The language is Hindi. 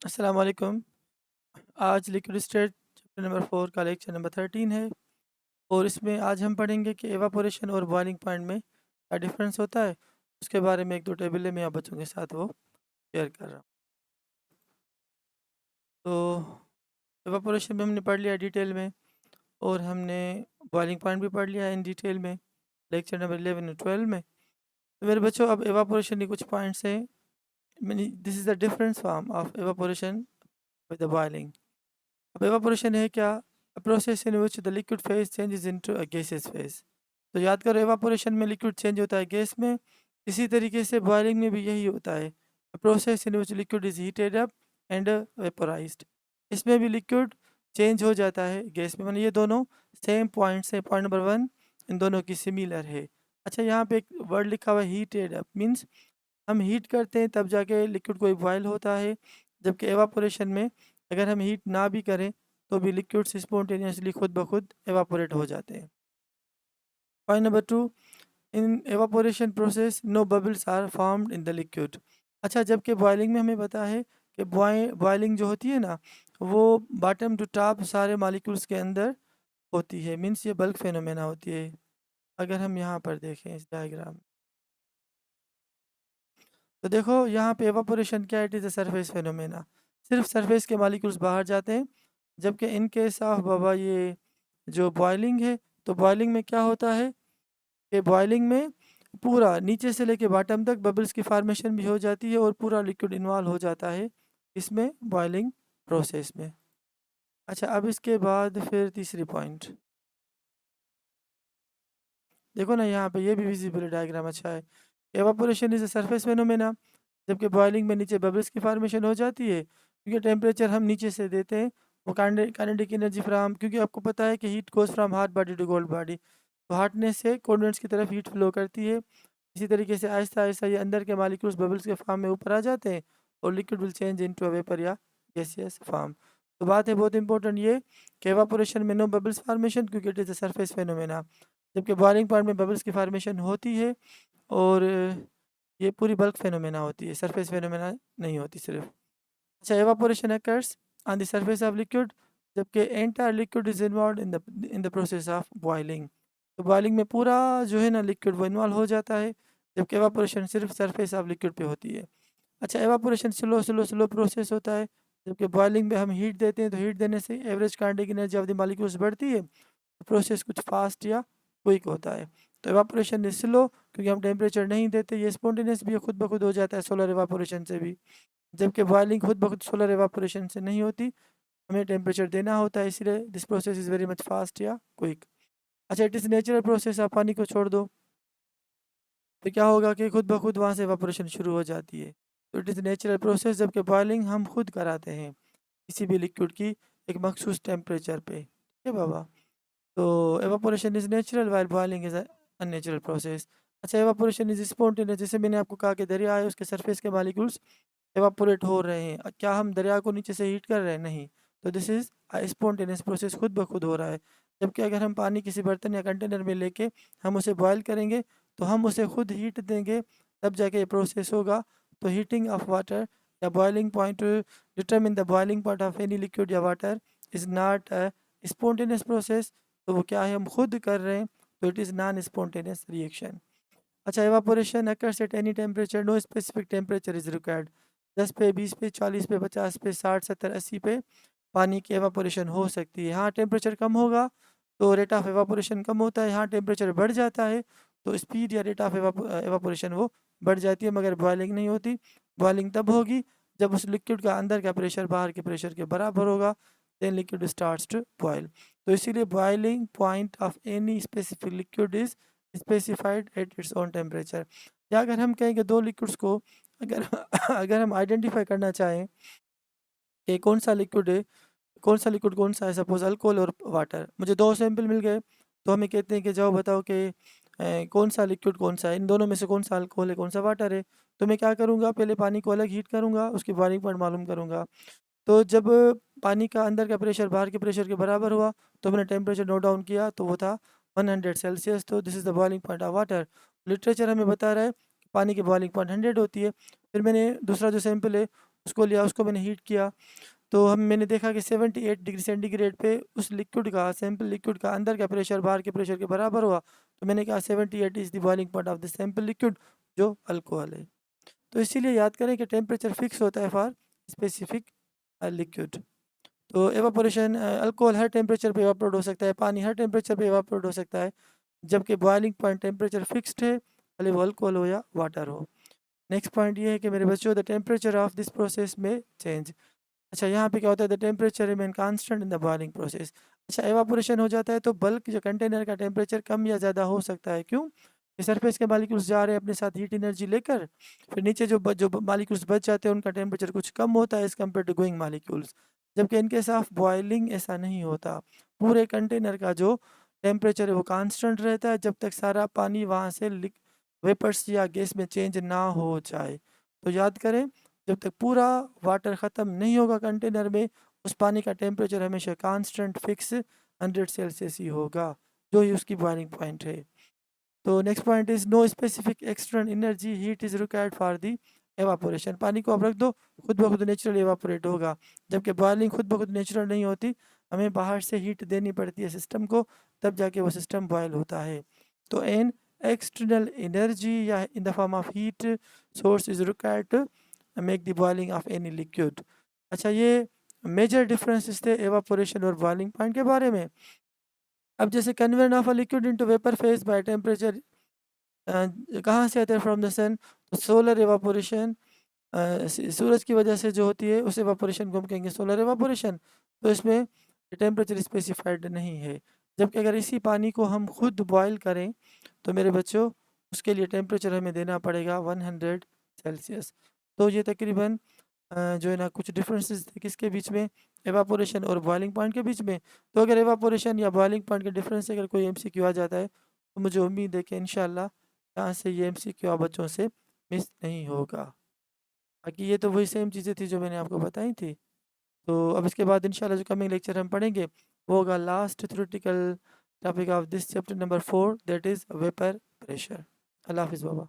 अस्सलाम वालेकुम। आज लिक्विड स्टेट चैप्टर नंबर 4 का लेक्चर नंबर 13 है और इसमें आज हम पढ़ेंगे कि एवापोरेशन और बॉइलिंग पॉइंट में क्या डिफरेंस होता है। उसके बारे में एक दो टेबलें मैं आप बच्चों के साथ वो शेयर कर रहा हूँ। तो एवापोरेशन में हमने पढ़ लिया डिटेल में और हमने बॉइलिंग पॉइंट भी पढ़ लिया है इन डिटेल में लेक्चर नंबर 11 और 12 में। तो मेरे बच्चों अब एवापोरेशन के कुछ पॉइंट्स हैं। This is the difference form of evaporation with the boiling. अब एवापोरेशन है क्या? अ process in which the liquid phase changes into a gaseous phase. तो याद करो एवापोरेशन में लिक्विड चेंज होता है गैस में। इसी तरीके से बॉइलिंग में भी यही होता है। A process in which liquid is heated up and vaporised. इसमें भी लिक्विड चेंज हो जाता है गैस में। मतलब ये दोनों सेम पॉइंट्स हैं। पॉइंट नंबर 1 इन दोनों की सिमिलर है। अच्छा, यहाँ पे एक वर्ड लिखा हुआ है हीटेड अप, मीन्स हम हीट करते हैं तब जाके लिक्विड कोई बॉयल होता है। जबकि एवापोरेशन में अगर हम हीट ना भी करें तो भी लिक्विड्स स्पॉन्टेनियसली खुद ब खुद एवापोरेट हो जाते हैं। Point number 2, in evaporation process no bubbles are formed in the liquid. अच्छा, जबकि बॉइलिंग में हमें पता है कि बॉइलिंग जो होती है ना, वो बॉटम टू टॉप सारे मॉलिक्यूल्स के अंदर होती है। मीन्स ये बल्क फेनोमेना होती है। अगर हम यहाँ पर देखें इस डायग्राम, तो देखो यहाँ पे एवापोरेशन क्या है? It is a surface phenomena. सिर्फ सरफेस के मॉलिक्यूल्स बाहर जाते हैं। जबकि इन केस ऑफ बाबा ये जो बॉइलिंग है, तो बॉइलिंग में क्या होता है कि बॉइलिंग में पूरा नीचे से लेके बॉटम तक बबल्स की फॉर्मेशन भी हो जाती है और पूरा लिक्विड इन्वॉल्व हो जाता है इसमें, बॉइलिंग प्रोसेस में। अच्छा, अब इसके बाद फिर तीसरी पॉइंट देखो ना, यहाँ पे ये भी विजिबल डायग्राम अच्छा है। Evaporation is a surface phenomena. जबकि बॉइलिंग में नीचे बबल्स की फॉर्मेशन हो जाती है क्योंकि टेम्परेचर हम नीचे से देते हैं। वो काइनेटिक एनर्जी फ्राम, क्योंकि आपको पता है कि heat goes from hot body to cold body. तो हॉटनेस से कोल्डनेस की तरफ हीट फ्लो करती है। इसी तरीके से आहिस्ता आहिस्ता ये अंदर के मालिक्यूल्स बबल्स के फॉर्म में ऊपर आ जाते हैं और liquid will change into a vapour या गैसियस फॉर्म। तो बात है बहुत इंपॉर्टेंट ये कि एवापोरेशन में नो बबल्स फॉर्मेशन क्योंकि it is a surface phenomena. जबकि बॉइलिंग पॉइंट में बबल्स की फॉर्मेशन होती है और ये पूरी बल्क फेनोमेना होती है, सरफेस फेनोमेना नहीं होती सिर्फ। अच्छा, evaporation occurs on the surface of liquid, जबकि entire liquid is involved in the process of boiling। तो बॉइलिंग में पूरा जो है ना लिक्विड वो इन्वॉल्व हो जाता है, जबकि एवापोरेशन सिर्फ सरफेस ऑफ लिक्विड पे होती है। अच्छा, evaporation slow slow slow process होता है। जबकि बॉइलिंग में हम हीट देते हैं तो हीट देने से average kinetic energy of the molecules बढ़ती है। प्रोसेस कुछ फास्ट या क्विक होता है। तो एवापोरेशन इज स्लो क्योंकि हम टेम्परेचर नहीं देते। ये स्पॉन्टेनियस भी खुद ब खुद हो जाता है सोलर एवापोरेशन से भी। जबकि बॉइलिंग खुद ब खुद सोलर एवापोरेशन से नहीं होती, हमें टेम्परेचर देना होता है, इसलिए this process is very much fast या क्विक। अच्छा, इट इज़ नेचुरल प्रोसेस। आप पानी को छोड़ दो तो क्या होगा कि खुद ब खुद वहाँ से एवापोरेशन शुरू हो जाती है। तो इट इज़ नेचुरल प्रोसेस। जबकि बॉइलिंग हम खुद कराते हैं किसी भी लिक्विड की एक मखसूस टेम्परेचर पे। ठीक है बाबा? तो evaporation is natural while boiling is unnatural process. अच्छा, एवापोरेशन इज़ स्पॉन्टेनियस। जैसे मैंने आपको कहा कि दरिया है, उसके सरफेस के मॉलिक्यूल्स एवापोरेट हो रहे हैं। क्या हम दरिया को नीचे से हीट कर रहे हैं? नहीं। तो दिस इज़ स्पॉन्टेनियस प्रोसेस, खुद ब खुद हो रहा है। जबकि अगर हम पानी किसी बर्तन या कंटेनर में लेके हम उसे बॉयल करेंगे तो हम उसे खुद हीट देंगे, तब जाके ये प्रोसेस होगा। तो हीटिंग ऑफ वाटर या boiling point to determine the boiling point of any liquid या water is not a spontaneous process. तो वो क्या है, हम खुद कर रहे हैं, तो it is non spontaneous reaction. अच्छा, evaporation occurs at any temperature, no specific temperature is required. 10 पे, 20 पे, 40 पे, 50 पे, 60, 70, 80 पे पानी की एवापोरेशन हो सकती है। हाँ, टेम्परेचर कम होगा तो रेट ऑफ एवापोरेशन कम होता है। हाँ, टेम्परेचर बढ़ जाता है तो स्पीड या रेट ऑफ एवापोरेशन वो बढ़ जाती है, मगर बॉइलिंग नहीं होती। बॉइलिंग तब होगी जब उस लिक्विड का अंदर का प्रेशर बाहर के प्रेशर के बराबर होगा, then liquid starts to boil. तो इसीलिए boiling point of any specific liquid is specified at its own temperature. या अगर हम कहें कि दो लिक्विड्स को अगर अगर हम आइडेंटिफाई करना चाहें कि कौन सा लिक्विड है, कौन सा लिक्विड कौन सा है, सपोज अल्कोहल और वाटर, मुझे दो सैंपल मिल गए, तो हमें कहते हैं कि जाओ बताओ कि कौन सा लिक्विड कौन सा है, इन दोनों में से कौन सा अल्कोहल है कौन सा वाटर है। तो मैं क्या करूँगा, पहले पानी को अलग हीट करूँगा, उसकी बॉइलिंग पॉइंट मालूम करूँगा। तो जब पानी का अंदर का प्रेशर बाहर के प्रेशर के बराबर हुआ तो मैंने टेम्परेचर नोट डाउन किया, तो वो था 100 सेल्सियस। तो this is the boiling point of water. Literature हमें बता रहा है कि पानी की बॉइलिंग पॉइंट 100 होती है। फिर मैंने दूसरा जो सैंपल है उसको लिया, उसको मैंने हीट किया, तो मैंने देखा कि 78 डिग्री सेंटीग्रेड पे उस लिक्विड का, सैंपल लिक्विड का अंदर का प्रेशर बाहर के प्रेशर के बराबर हुआ। तो मैंने कहा 78 is the boiling point of the sample liquid, जो अल्कोहल है। तो इसीलिए याद करें कि टेम्परेचर फिक्स होता है फॉर स्पेसिफिक लिक्विड। तो एवापोरेशन, अल्कोहल हर टेम्परेचर पे एवापोरेट हो सकता है, पानी हर टेम्परेचर पे एवापोरेट हो सकता है, जबकि बॉइलिंग पॉइंट टेम्परेचर फिक्स्ड है, भले वो अल्कोहल हो या वाटर हो। नेक्स्ट पॉइंट ये है कि मेरे बच्चों, the temperature of this process में चेंज। अच्छा, यहाँ पे क्या होता है, the temperature remain constant in the boiling process. अच्छा, एवापोरेशन हो जाता है तो बल्क जो कंटेनर का टेम्परेचर कम या ज़्यादा हो सकता है। क्यों? सरफेस के मालिक्यूल्स जा रहे हैं अपने साथ हीट एनर्जी लेकर, फिर नीचे जो मालिक्यूल्स बच जाते हैं उनका टेम्परेचर कुछ कम होता है as compare to going molecules. जबकि इन केस ऑफ बॉइलिंग ऐसा नहीं होता, पूरे कंटेनर का जो टेम्परेचर है वो कांस्टेंट रहता है जब तक सारा पानी वहाँ से वेपर्स या गैस में चेंज ना हो जाए। तो याद करें, जब तक पूरा वाटर ख़त्म नहीं होगा कंटेनर में, उस पानी का टेम्परेचर हमेशा कांस्टेंट फिक्स 100 सेल्सियस ही होगा, जो ही उसकी बॉइलिंग पॉइंट है। तो next point is no specific external energy heat is required for the evaporation. पानी को आप रख दो, खुद ब खुद नेचुरल एवापोरेट होगा, जबकि बॉइलिंग खुद ब खुद नेचुरल नहीं होती, हमें बाहर से हीट देनी पड़ती है सिस्टम को, तब जाके वो सिस्टम बॉयल होता है। तो एन एक्सटर्नल एनर्जी या in the form of heat source is required to make the boiling of any liquid. अच्छा, ये मेजर डिफरेंसेस थे एवापोरेशन और बॉइलिंग पॉइंट के बारे में। अब जैसे conversion of a liquid into vapour phase by temperature, कहाँ से आता है, फ्रॉम द सन। तो सोलर एवापोरेशन, सूरज की वजह से जो होती है उस एवापोरेशन को हम कहेंगे सोलर एवापोरेशन। तो इसमें टेम्परेचर स्पेसिफाइड नहीं है, जबकि अगर इसी पानी को हम खुद बॉयल करें तो मेरे बच्चों उसके लिए टेम्परेचर हमें देना पड़ेगा 100 सेल्सियस। तो ये तकरीबन जो है ना कुछ डिफरेंसेस थे किसके बीच में, एवापोरेशन और बॉइलिंग पॉइंट के बीच में। तो अगर एवापोरेशन या बॉइलिंग पॉइंट के डिफरेंस से अगर कोई एमसीक्यू आ जाता है तो मुझे उम्मीद है कि इंशाल्लाह यहाँ से ये एमसीक्यू आप बच्चों से मिस नहीं होगा। बाकी ये तो वही सेम चीज़ें थी जो मैंने आपको बताई थी। तो अब इसके बाद इंशाल्लाह जो कमिंग लेक्चर हम पढ़ेंगे वो होगा last theoretical topic of this chapter number 4, that is vapour pressure. अल्लाह हाफिज़ बाबा।